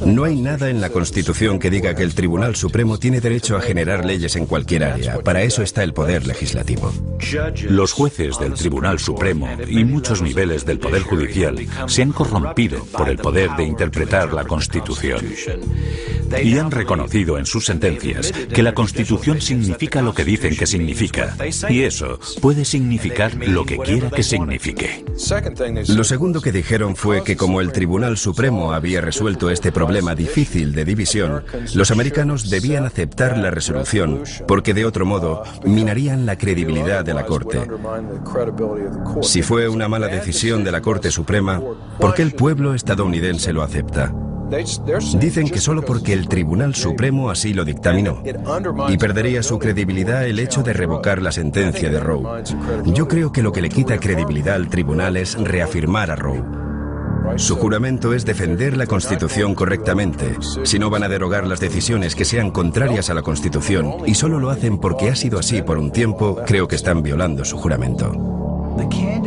No hay nada en la Constitución que diga que el Tribunal Supremo tiene derecho a generar leyes en cualquier área. Para eso está el poder legislativo. Los jueces del Tribunal Supremo y muchos niveles del Poder Judicial se han corrompido por el poder de interpretar la Constitución. Y han reconocido en sus sentencias que la Constitución significa lo que dicen que significa. Y eso puede significar lo que quiera que signifique. Lo segundo que dijeron fue que como el Tribunal Supremo había resuelto este problema difícil de división, los americanos debían aceptar la resolución, porque de otro modo minarían la credibilidad de la Corte. Si fue una mala decisión de la Corte Suprema, ¿por qué el pueblo estadounidense lo acepta? Dicen que solo porque el Tribunal Supremo así lo dictaminó, y perdería su credibilidad el hecho de revocar la sentencia de Roe. Yo creo que lo que le quita credibilidad al tribunal es reafirmar a Roe. Su juramento es defender la Constitución correctamente. Si no van a derogar las decisiones que sean contrarias a la Constitución, y solo lo hacen porque ha sido así por un tiempo, creo que están violando su juramento.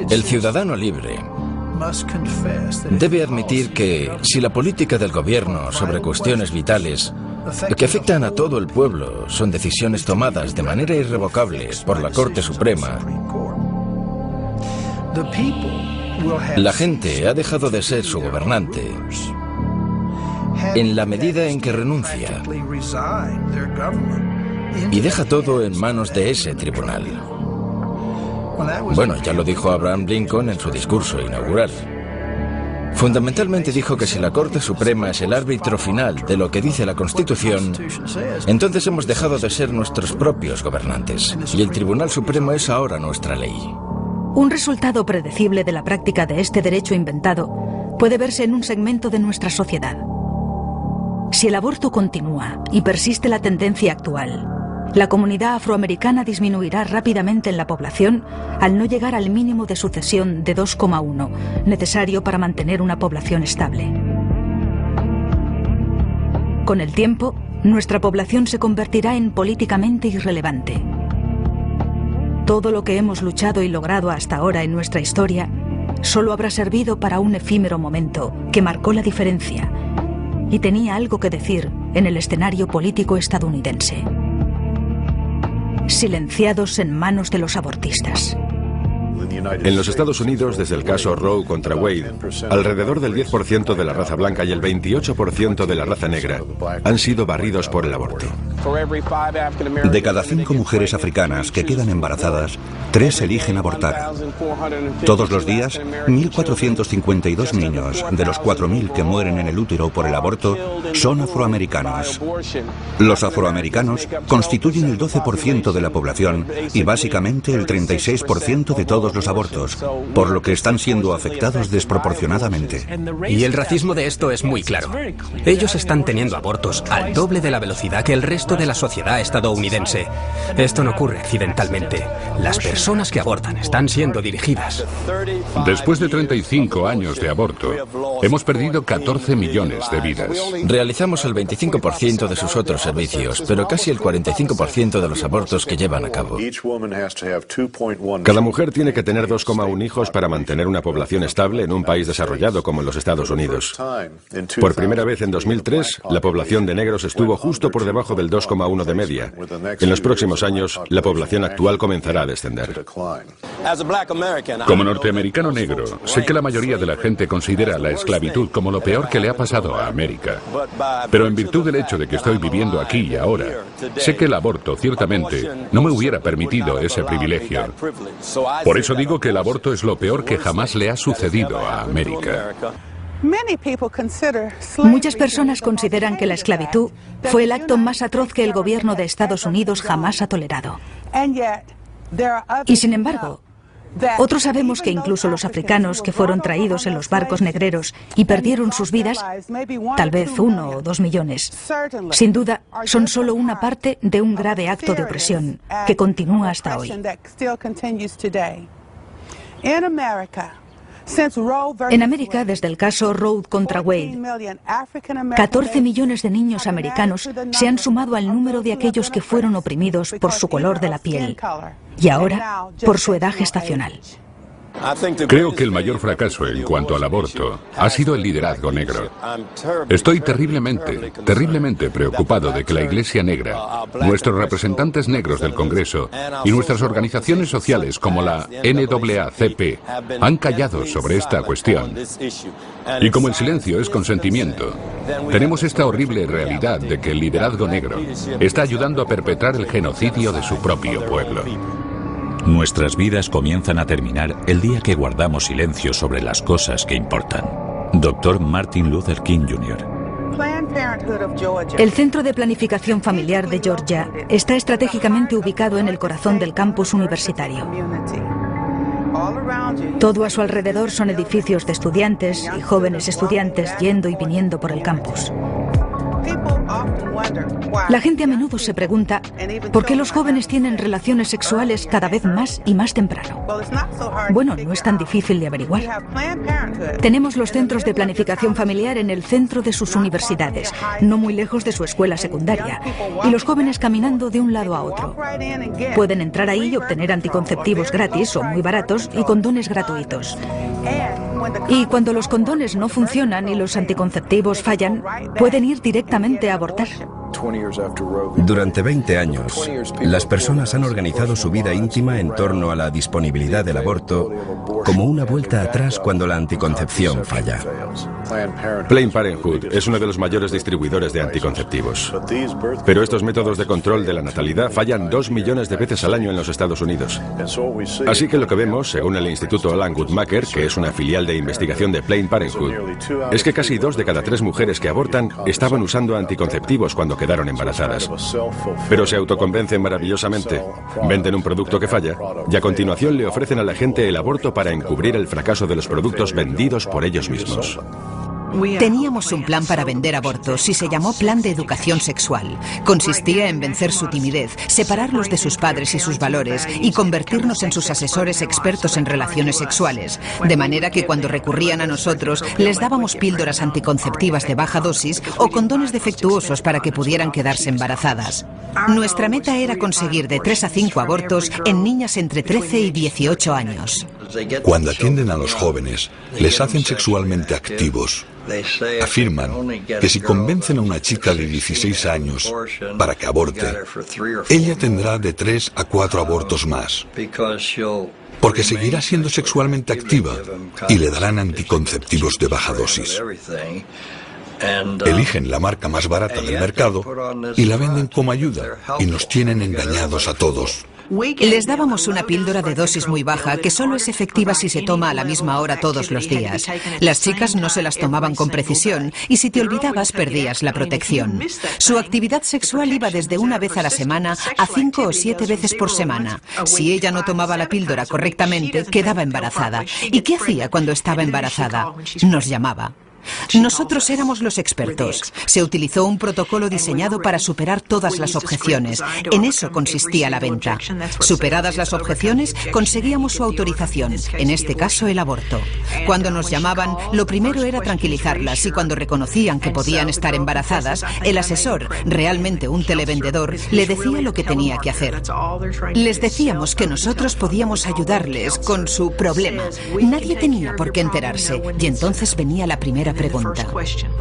El ciudadano libre debe admitir que si la política del gobierno sobre cuestiones vitales que afectan a todo el pueblo son decisiones tomadas de manera irrevocable por la Corte Suprema, la gente ha dejado de ser su gobernante en la medida en que renuncia y deja todo en manos de ese tribunal. Bueno, ya lo dijo Abraham Lincoln en su discurso inaugural. Fundamentalmente dijo que si la Corte Suprema es el árbitro final de lo que dice la Constitución, entonces hemos dejado de ser nuestros propios gobernantes. Y el Tribunal Supremo es ahora nuestra ley. Un resultado predecible de la práctica de este derecho inventado puede verse en un segmento de nuestra sociedad. Si el aborto continúa y persiste la tendencia actual, la comunidad afroamericana disminuirá rápidamente en la población al no llegar al mínimo de sucesión de 2,1, necesario para mantener una población estable. Con el tiempo, nuestra población se convertirá en políticamente irrelevante. Todo lo que hemos luchado y logrado hasta ahora en nuestra historia solo habrá servido para un efímero momento que marcó la diferencia y tenía algo que decir en el escenario político estadounidense. Silenciados en manos de los abortistas. En los Estados Unidos, desde el caso Roe contra Wade, alrededor del 10% de la raza blanca y el 28% de la raza negra han sido barridos por el aborto. De cada 5 mujeres africanas que quedan embarazadas, 3 eligen abortar. Todos los días, 1.452 niños, de los 4.000 que mueren en el útero por el aborto, son afroamericanos. Los afroamericanos constituyen el 12% de la población y básicamente el 36% de todos los abortos, por lo que están siendo afectados desproporcionadamente. Y el racismo de esto es muy claro. Ellos están teniendo abortos al doble de la velocidad que el resto de la sociedad estadounidense. Esto no ocurre accidentalmente. Las personas que abortan están siendo dirigidas. Después de 35 años de aborto, hemos perdido 14 millones de vidas. Realizamos el 25% de sus otros servicios, pero casi el 45% de los abortos que llevan a cabo. Cada mujer tiene que tener 2,1 hijos para mantener una población estable en un país desarrollado como en los Estados Unidos. Por primera vez en 2003, la población de negros estuvo justo por debajo del 2,1 de media. En los próximos años, la población actual comenzará a descender. Como norteamericano negro, sé que la mayoría de la gente considera la esclavitud como lo peor que le ha pasado a América. Pero en virtud del hecho de que estoy viviendo aquí y ahora, sé que el aborto, ciertamente, no me hubiera permitido ese privilegio. Por eso digo que el aborto es lo peor que jamás le ha sucedido a América. Muchas personas consideran que la esclavitud fue el acto más atroz que el gobierno de Estados Unidos jamás ha tolerado. Y sin embargo, otros sabemos que incluso los africanos que fueron traídos en los barcos negreros y perdieron sus vidas, tal vez 1 o 2 millones, sin duda son solo una parte de un grave acto de opresión que continúa hasta hoy. En América, desde el caso Roe contra Wade, 14 millones de niños americanos se han sumado al número de aquellos que fueron oprimidos por su color de la piel y ahora por su edad gestacional. Creo que el mayor fracaso en cuanto al aborto ha sido el liderazgo negro. Estoy terriblemente preocupado de que la Iglesia Negra, nuestros representantes negros del Congreso y nuestras organizaciones sociales como la NAACP han callado sobre esta cuestión. Y como el silencio es consentimiento, tenemos esta horrible realidad de que el liderazgo negro está ayudando a perpetrar el genocidio de su propio pueblo. Nuestras vidas comienzan a terminar el día que guardamos silencio sobre las cosas que importan. Dr. Martin Luther King Jr. El Centro de Planificación Familiar de Georgia está estratégicamente ubicado en el corazón del campus universitario. Todo a su alrededor son edificios de estudiantes y jóvenes estudiantes yendo y viniendo por el campus. La gente a menudo se pregunta por qué los jóvenes tienen relaciones sexuales cada vez más y más temprano. Bueno, no es tan difícil de averiguar. Tenemos los centros de planificación familiar en el centro de sus universidades, no muy lejos de su escuela secundaria, y los jóvenes caminando de un lado a otro. Pueden entrar ahí y obtener anticonceptivos gratis o muy baratos y condones gratuitos. Y cuando los condones no funcionan y los anticonceptivos fallan, pueden ir directamente a abortar. Durante 20 años, las personas han organizado su vida íntima en torno a la disponibilidad del aborto como una vuelta atrás cuando la anticoncepción falla. Planned Parenthood es uno de los mayores distribuidores de anticonceptivos. Pero estos métodos de control de la natalidad fallan 2 millones de veces al año en los Estados Unidos. Así que lo que vemos, según el Instituto Alan Guttmacher, que es una filial de investigación de Planned Parenthood, es que casi 2 de cada 3 mujeres que abortan estaban usando anticonceptivos cuando quedaron embarazadas. Pero se autoconvencen maravillosamente, venden un producto que falla y a continuación le ofrecen a la gente el aborto para encubrir el fracaso de los productos vendidos por ellos mismos. Teníamos un plan para vender abortos y se llamó Plan de Educación Sexual. Consistía en vencer su timidez, separarlos de sus padres y sus valores y convertirnos en sus asesores expertos en relaciones sexuales. De manera que cuando recurrían a nosotros, les dábamos píldoras anticonceptivas de baja dosis o condones defectuosos para que pudieran quedarse embarazadas. Nuestra meta era conseguir de 3 a 5 abortos en niñas entre 13 y 18 años. Cuando atienden a los jóvenes, les hacen sexualmente activos. Afirman que si convencen a una chica de 16 años para que aborte, ella tendrá de 3 a 4 abortos más, porque seguirá siendo sexualmente activa y le darán anticonceptivos de baja dosis. Eligen la marca más barata del mercado y la venden como ayuda y nos tienen engañados a todos. Les dábamos una píldora de dosis muy baja que solo es efectiva si se toma a la misma hora todos los días. Las chicas no se las tomaban con precisión y si te olvidabas perdías la protección. Su actividad sexual iba desde una vez a la semana a 5 o 7 veces por semana. Si ella no tomaba la píldora correctamente, quedaba embarazada. ¿Y qué hacía cuando estaba embarazada? Nos llamaba. Nosotros éramos los expertos. Se utilizó un protocolo diseñado para superar todas las objeciones. En eso consistía la venta. Superadas las objeciones, conseguíamos su autorización, en este caso el aborto. Cuando nos llamaban, lo primero era tranquilizarlas y cuando reconocían que podían estar embarazadas, el asesor, realmente un televendedor, le decía lo que tenía que hacer. Les decíamos que nosotros podíamos ayudarles con su problema. Nadie tenía por qué enterarse y entonces venía la primera pregunta.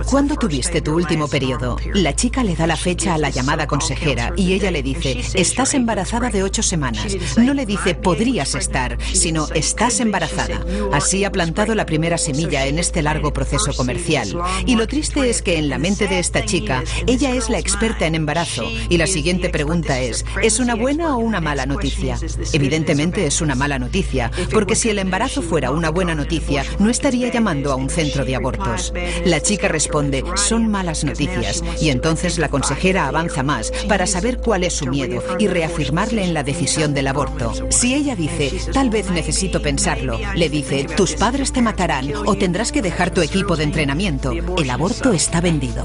¿Cuándo tuviste tu último periodo? La chica le da la fecha a la llamada consejera y ella le dice, estás embarazada de 8 semanas. No le dice, podrías estar, sino estás embarazada. Así ha plantado la primera semilla en este largo proceso comercial. Y lo triste es que en la mente de esta chica, ella es la experta en embarazo. Y la siguiente pregunta ¿es una buena o una mala noticia? Evidentemente es una mala noticia, porque si el embarazo fuera una buena noticia, no estaría llamando a un centro de abortos. La chica responde, son malas noticias, y entonces la consejera avanza más para saber cuál es su miedo y reafirmarle en la decisión del aborto. Si ella dice, tal vez necesito pensarlo, le dice, tus padres te matarán o tendrás que dejar tu equipo de entrenamiento. El aborto está vendido.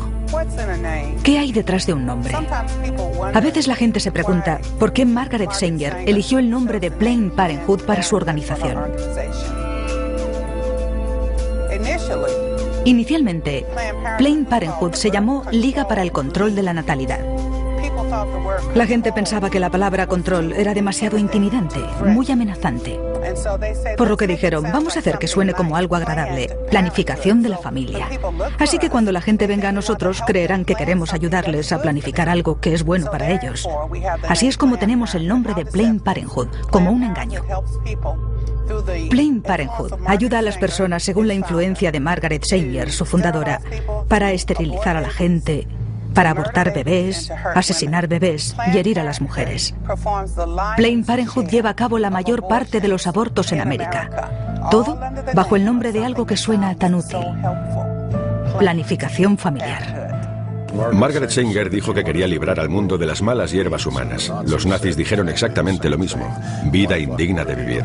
¿Qué hay detrás de un nombre? A veces la gente se pregunta, ¿por qué Margaret Sanger eligió el nombre de Planned Parenthood para su organización? Inicialmente, Planned Parenthood se llamó Liga para el Control de la Natalidad. La gente pensaba que la palabra control era demasiado intimidante, muy amenazante. Por lo que dijeron, vamos a hacer que suene como algo agradable, planificación de la familia. Así que cuando la gente venga a nosotros, creerán que queremos ayudarles a planificar algo que es bueno para ellos. Así es como tenemos el nombre de Planned Parenthood, como un engaño. Planned Parenthood ayuda a las personas según la influencia de Margaret Sanger, su fundadora, para esterilizar a la gente, para abortar bebés, asesinar bebés y herir a las mujeres. Planned Parenthood lleva a cabo la mayor parte de los abortos en América. Todo bajo el nombre de algo que suena tan útil: planificación familiar. Margaret Sanger dijo que quería librar al mundo de las malas hierbas humanas. Los nazis dijeron exactamente lo mismo: vida indigna de vivir.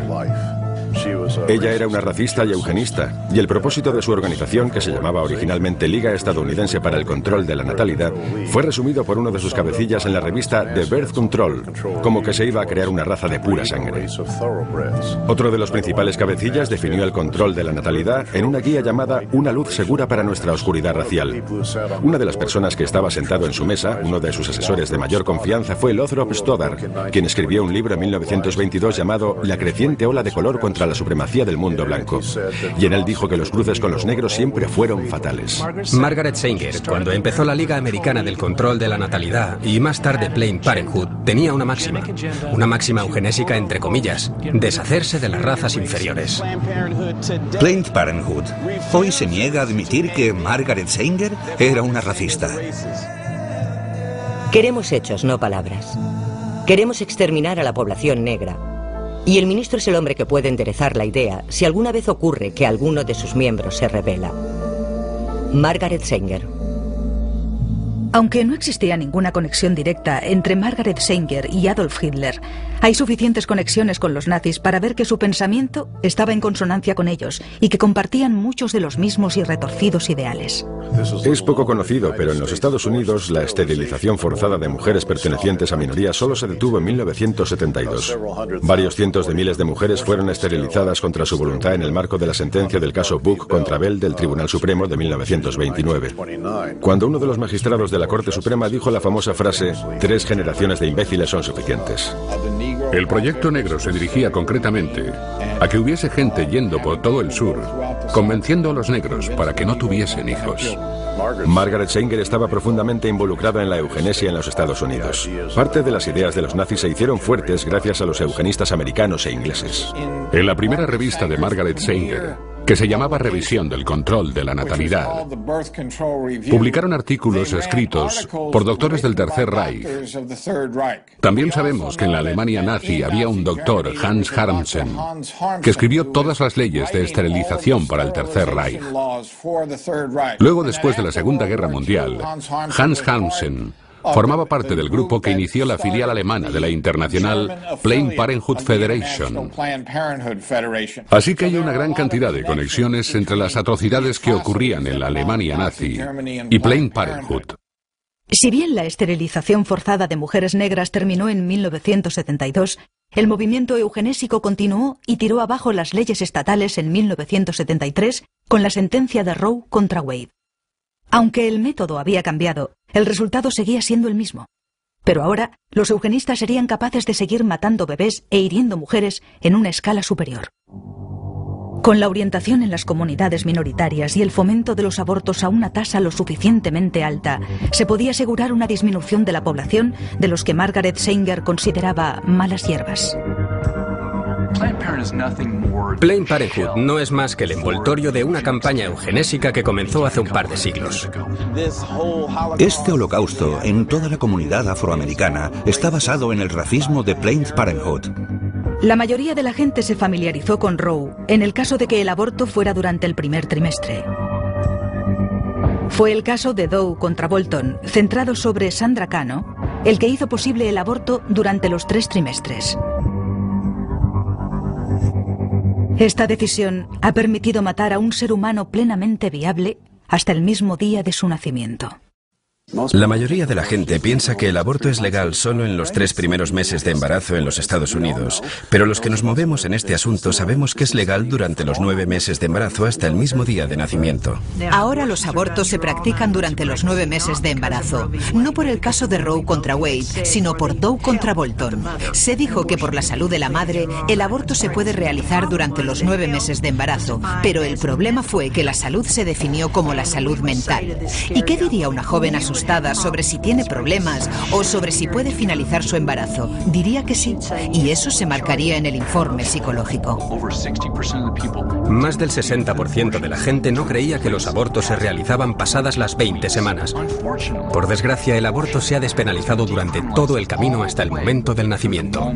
Ella era una racista y eugenista, y el propósito de su organización, que se llamaba originalmente Liga Estadounidense para el Control de la Natalidad, fue resumido por uno de sus cabecillas en la revista The Birth Control, como que se iba a crear una raza de pura sangre. Otro de los principales cabecillas definió el control de la natalidad en una guía llamada Una luz segura para nuestra oscuridad racial. Una de las personas que estaba sentado en su mesa, uno de sus asesores de mayor confianza, fue Lothrop Stoddard, quien escribió un libro en 1922 llamado La creciente ola de color contra la supremacía del mundo blanco, y en él dijo que los cruces con los negros siempre fueron fatales. Margaret Sanger, cuando empezó la Liga Americana del Control de la Natalidad y más tarde Planned Parenthood, tenía una máxima eugenésica entre comillas: deshacerse de las razas inferiores. Planned Parenthood hoy se niega a admitir que Margaret Sanger era una racista. Queremos hechos, no palabras. Queremos exterminar a la población negra. Y el ministro es el hombre que puede enderezar la idea si alguna vez ocurre que alguno de sus miembros se rebela. Margaret Sanger. Aunque no existía ninguna conexión directa entre Margaret Sanger y Adolf Hitler, hay suficientes conexiones con los nazis para ver que su pensamiento estaba en consonancia con ellos y que compartían muchos de los mismos y retorcidos ideales. Es poco conocido, pero en los Estados Unidos la esterilización forzada de mujeres pertenecientes a minorías solo se detuvo en 1972. Varios cientos de miles de mujeres fueron esterilizadas contra su voluntad en el marco de la sentencia del caso Buck contra Bell del Tribunal Supremo de 1929. Cuando uno de los magistrados de la Corte Suprema dijo la famosa frase: 3 generaciones de imbéciles son suficientes. El proyecto negro se dirigía concretamente a que hubiese gente yendo por todo el sur, convenciendo a los negros para que no tuviesen hijos. Margaret Sanger estaba profundamente involucrada en la eugenesia en los Estados Unidos. Parte de las ideas de los nazis se hicieron fuertes gracias a los eugenistas americanos e ingleses. En la primera revista de Margaret Sanger, que se llamaba Revisión del Control de la Natalidad, publicaron artículos escritos por doctores del Tercer Reich. También sabemos que en la Alemania nazi había un doctor, Hans Harmsen, que escribió todas las leyes de esterilización para el Tercer Reich. Luego, después de la Segunda Guerra Mundial, Hans Harmsen formaba parte del grupo que inició la filial alemana de la internacional Planned Parenthood Federation. Así que hay una gran cantidad de conexiones entre las atrocidades que ocurrían en la Alemania nazi y Planned Parenthood. Si bien la esterilización forzada de mujeres negras terminó en 1972, el movimiento eugenésico continuó y tiró abajo las leyes estatales en 1973 con la sentencia de Roe contra Wade. Aunque el método había cambiado, el resultado seguía siendo el mismo. Pero ahora, los eugenistas serían capaces de seguir matando bebés e hiriendo mujeres en una escala superior. Con la orientación en las comunidades minoritarias y el fomento de los abortos a una tasa lo suficientemente alta, se podía asegurar una disminución de la población de los que Margaret Sanger consideraba malas hierbas. Planned Parenthood no es más que el envoltorio de una campaña eugenésica que comenzó hace un par de siglos. Este holocausto en toda la comunidad afroamericana está basado en el racismo de Planned Parenthood. La mayoría de la gente se familiarizó con Roe en el caso de que el aborto fuera durante el primer trimestre. Fue el caso de Doe contra Bolton, centrado sobre Sandra Cano, el que hizo posible el aborto durante los 3 trimestres. Esta decisión ha permitido matar a un ser humano plenamente viable hasta el mismo día de su nacimiento. La mayoría de la gente piensa que el aborto es legal solo en los 3 primeros meses de embarazo en los Estados Unidos, pero los que nos movemos en este asunto sabemos que es legal durante los 9 meses de embarazo hasta el mismo día de nacimiento. Ahora los abortos se practican durante los 9 meses de embarazo, no por el caso de Roe contra Wade, sino por Doe contra Bolton. Se dijo que por la salud de la madre, el aborto se puede realizar durante los 9 meses de embarazo, pero el problema fue que la salud se definió como la salud mental. ¿Y qué diría una joven asustada sobre si tiene problemas o sobre si puede finalizar su embarazo? Diría que sí, y eso se marcaría en el informe psicológico. Más del 60% de la gente no creía que los abortos se realizaban pasadas las 20 semanas. Por desgracia, el aborto se ha despenalizado durante todo el camino hasta el momento del nacimiento.